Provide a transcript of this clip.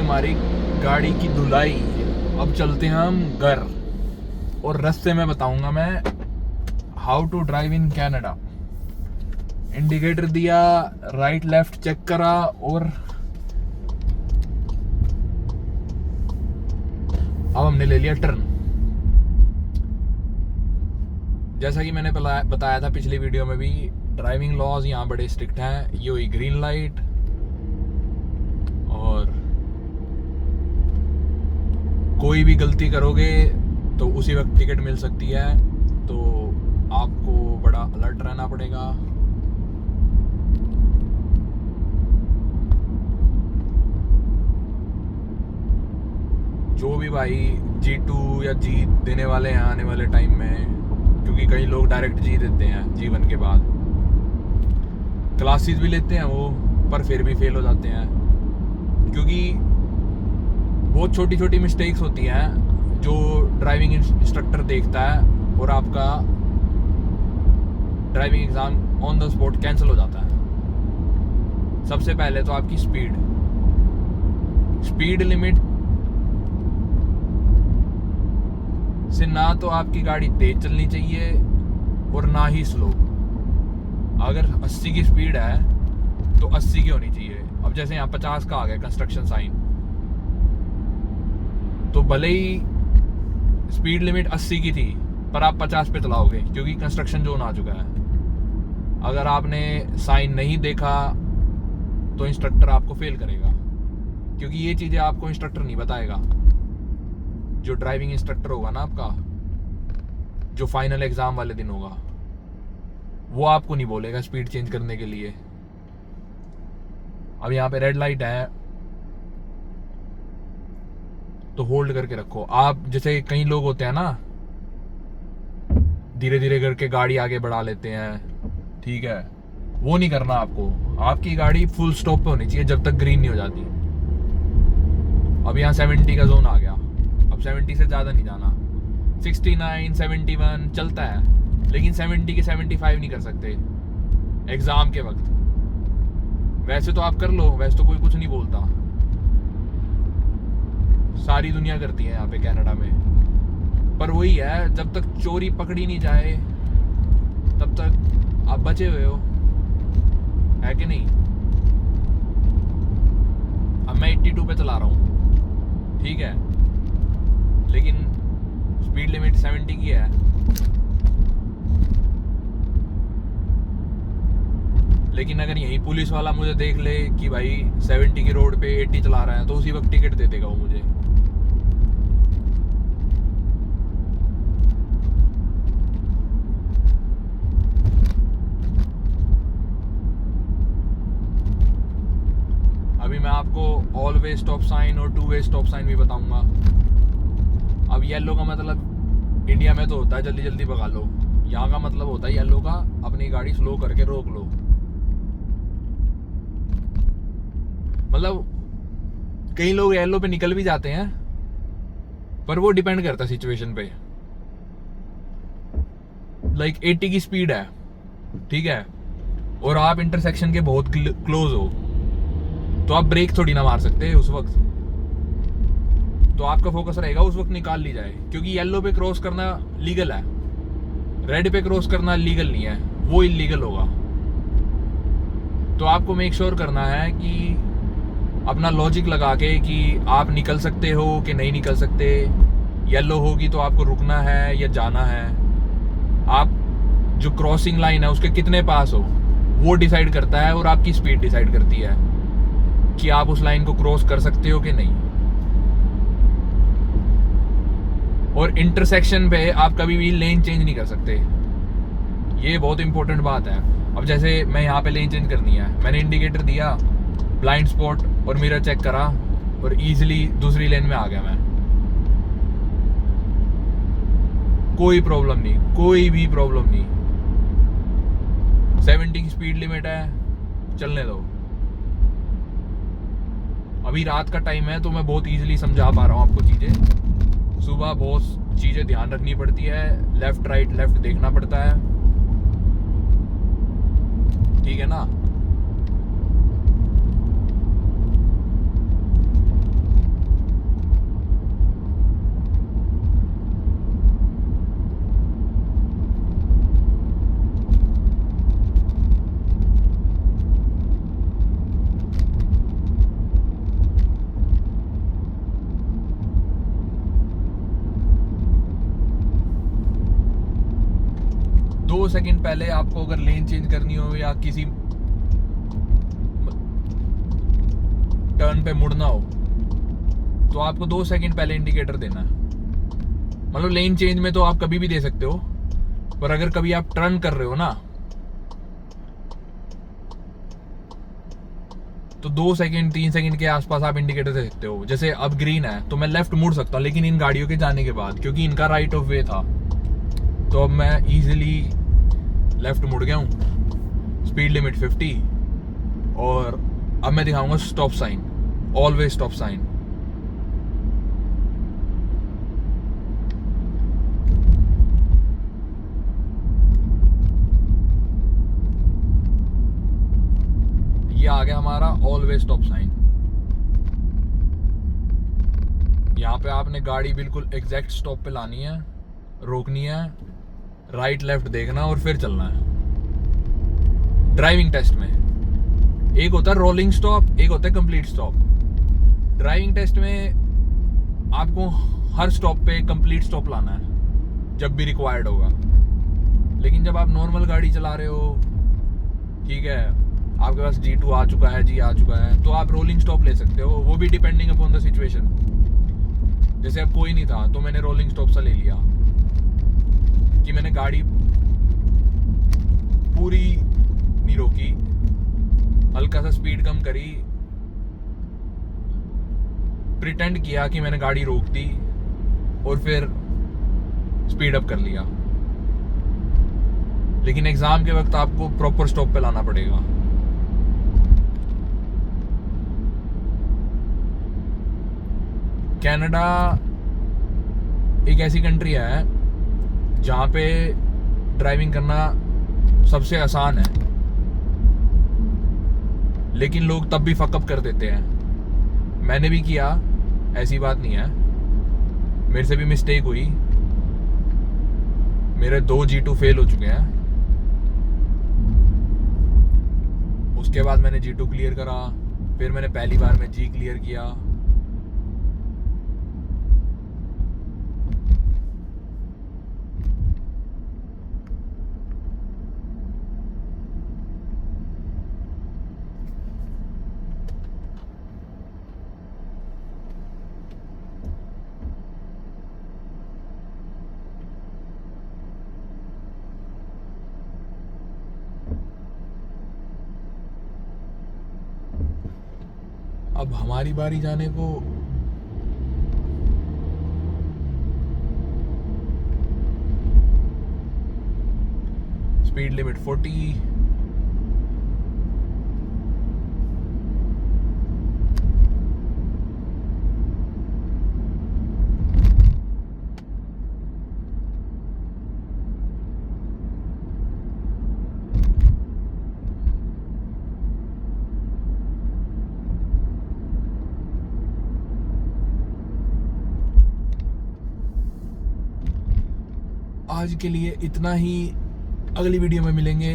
हमारी गाड़ी की धुलाई। अब चलते हैं हम घर, और रास्ते में बताऊंगा मैं how to drive in Canada. Indicator दिया, राइट लेफ्ट चेक करा, और अब हमने ले लिया टर्न। जैसा कि मैंने बताया था पिछली वीडियो में भी, ड्राइविंग लॉज यहाँ बड़े स्ट्रिक्ट हैं। ये हुई ग्रीन लाइट, और कोई भी गलती करोगे तो उसी वक्त टिकट मिल सकती है, तो आपको बड़ा अलर्ट रहना पड़ेगा। जो भी भाई G2 या G देने वाले हैं आने वाले टाइम में, क्योंकि कई लोग डायरेक्ट G देते हैं G1 के बाद, क्लासेस भी लेते हैं वो, पर फिर भी फेल हो जाते हैं, क्योंकि बहुत छोटी छोटी मिस्टेक्स होती हैं जो ड्राइविंग इंस्ट्रक्टर देखता है, और आपका driving exam on the spot cancel हो जाता है। सबसे पहले तो आपकी स्पीड लिमिट से ना तो आपकी गाड़ी तेज चलनी चाहिए और ना ही स्लो। अगर 80 की स्पीड है तो 80 की होनी चाहिए। अब जैसे यहाँ 50 का आ गया कंस्ट्रक्शन साइन, तो भले ही स्पीड लिमिट 80 की थी पर आप 50 पे चलाओगे, क्योंकि कंस्ट्रक्शन जोन आ चुका है। अगर आपने साइन नहीं देखा तो इंस्ट्रक्टर आपको फेल करेगा, क्योंकि ये चीज़ें आपको इंस्ट्रक्टर नहीं बताएगा। जो ड्राइविंग इंस्ट्रक्टर होगा ना आपका, जो फाइनल एग्जाम वाले दिन होगा, वो आपको नहीं बोलेगा स्पीड चेंज करने के लिए। अब यहाँ पे रेड लाइट है तो होल्ड करके रखो। आप जैसे कई लोग होते हैं ना, धीरे धीरे करके गाड़ी आगे बढ़ा लेते हैं, ठीक है, वो नहीं करना आपको। आपकी गाड़ी फुल स्टॉप पे होनी चाहिए जब तक ग्रीन नहीं हो जाती। अब यहाँ 70 का जोन आ गया, अब 70 से ज़्यादा नहीं जाना। 69, 71 चलता है, लेकिन 70 के 75 नहीं कर सकते एग्ज़ाम के वक्त। वैसे तो आप कर लो, वैसे तो कोई कुछ नहीं बोलता, सारी दुनिया करती है यहाँ पे कनाडा में। पर वही है, जब तक चोरी पकड़ी नहीं जाए तब तक आप बचे हुए हो, है कि नहीं। अब मैं 82 पे चला रहा हूँ, ठीक है, लेकिन स्पीड लिमिट 70 की है। लेकिन अगर यही पुलिस वाला मुझे देख ले कि भाई 70 की रोड पे 80 चला रहा है, तो उसी वक्त टिकट दे देगा वो मुझे। अभी मैं आपको ऑल वे स्टॉप साइन और टू वे स्टॉप साइन भी बताऊंगा। अब येलो का मतलब इंडिया में तो होता है जल्दी जल्दी भगा लो, यहाँ का मतलब होता है येलो का अपनी गाड़ी स्लो करके रोक लो। मतलब कई लोग येलो पे निकल भी जाते हैं, पर वो डिपेंड करता है सिचुएशन पे। लाइक 80 की स्पीड है, ठीक है, और आप इंटरसेक्शन के बहुत क्लोज हो, तो आप ब्रेक थोड़ी ना मार सकते उस वक्त। तो आपका फोकस रहेगा उस वक्त निकाल ली जाए, क्योंकि येलो पे क्रॉस करना लीगल है, रेड पे क्रॉस करना लीगल नहीं है, वो इलीगल होगा। तो आपको मेक श्योर करना है कि अपना लॉजिक लगा के कि आप निकल सकते हो कि नहीं निकल सकते। येलो होगी तो आपको रुकना है या जाना है। आप जो क्रॉसिंग लाइन है उसके कितने पास हो वो डिसाइड करता है, और आपकी स्पीड डिसाइड करती है कि आप उस लाइन को क्रॉस कर सकते हो कि नहीं। और इंटरसेक्शन पे आप कभी भी लेन चेंज नहीं कर सकते, ये बहुत इंपॉर्टेंट बात है। अब जैसे मैं यहाँ पे लेन चेंज करनी है, मैंने इंडिकेटर दिया, ब्लाइंड स्पॉट और मिरर चेक करा, और इजीली दूसरी लेन में आ गया मैं। कोई प्रॉब्लम नहीं, कोई भी प्रॉब्लम नहीं। 70 की स्पीड लिमिट है, चलने दो। अभी रात का टाइम है तो मैं बहुत इजीली समझा पा रहा हूँ आपको चीज़ें। सुबह बहुत चीज़ें ध्यान रखनी पड़ती है, लेफ्ट राइट लेफ्ट देखना पड़ता है, ठीक है ना। 2 सेकंड पहले आपको अगर लेन चेंज करनी हो या किसी टर्न पे मुड़ना हो तो आपको 2 सेकंड पहले इंडिकेटर देना है। मतलब लेन चेंज में तो आप कभी भी दे सकते हो, पर अगर कभी आप टर्न कर रहे हो ना तो 2 सेकंड 3 सेकंड के आसपास आप इंडिकेटर दे सकते हो। जैसे अब ग्रीन है तो मैं लेफ्ट मुड़ सकता हूँ, लेकिन इन गाड़ियों के जाने के बाद, क्योंकि इनका राइट ऑफ वे था, तो अब मैं इजीली लेफ्ट मुड़ गया हूँ। स्पीड लिमिट 50 और अब मैं दिखाऊंगा stop sign, always stop sign. ये आ गया हमारा ऑलवेज स्टॉप साइन। यहाँ पे आपने गाड़ी बिल्कुल एग्जैक्ट स्टॉप पे लानी है, रोकनी है, राइट लेफ्ट देखना और फिर चलना है। ड्राइविंग टेस्ट में एक होता है रोलिंग स्टॉप, एक होता है कंप्लीट स्टॉप। ड्राइविंग टेस्ट में आपको हर स्टॉप पे कंप्लीट स्टॉप लाना है जब भी रिक्वायर्ड होगा। लेकिन जब आप नॉर्मल गाड़ी चला रहे हो, ठीक है, आपके पास G2 आ चुका है, G आ चुका है, तो आप रोलिंग स्टॉप ले सकते हो, वो भी डिपेंडिंग अपॉन द सिचुएशन। जैसे अब कोई नहीं था तो मैंने रोलिंग स्टॉप सा ले लिया कि मैंने गाड़ी पूरी नहीं रोकी, हल्का सा स्पीड कम करी, प्रिटेंड किया कि मैंने गाड़ी रोक दी और फिर स्पीड अप कर लिया। लेकिन एग्जाम के वक्त आपको प्रॉपर स्टॉप पे लाना पड़ेगा। कनाडा एक ऐसी कंट्री है जहाँ पे ड्राइविंग करना सबसे आसान है, लेकिन लोग तब भी फकअप कर देते हैं। मैंने भी किया, ऐसी बात नहीं है, मेरे से भी मिस्टेक हुई। मेरे 2 G2 फेल हो चुके हैं। उसके बाद मैंने G2 क्लियर करा, फिर मैंने पहली बार में G क्लियर किया। अब हमारी बारी जाने को। Speed limit 40। आज के लिए इतना ही, अगली वीडियो में मिलेंगे।